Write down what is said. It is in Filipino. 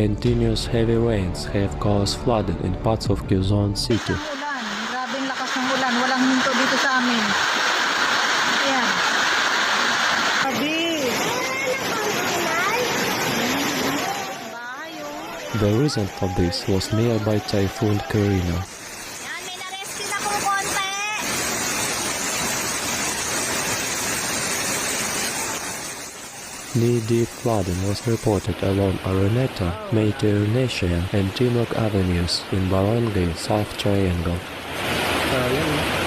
Continuous heavy rains have caused flooding in parts of Quezon City. Ulan, grabing lakas ng ulan, walang hinto dito sa amin. Ayan. Sabi. The reason for this was nearby Typhoon Karina. Yan, may na-rescue na kung konti. Knee-deep flooding was reported along Araneta, Mediterranean and Timok avenues in Barangay South Triangle. Yan.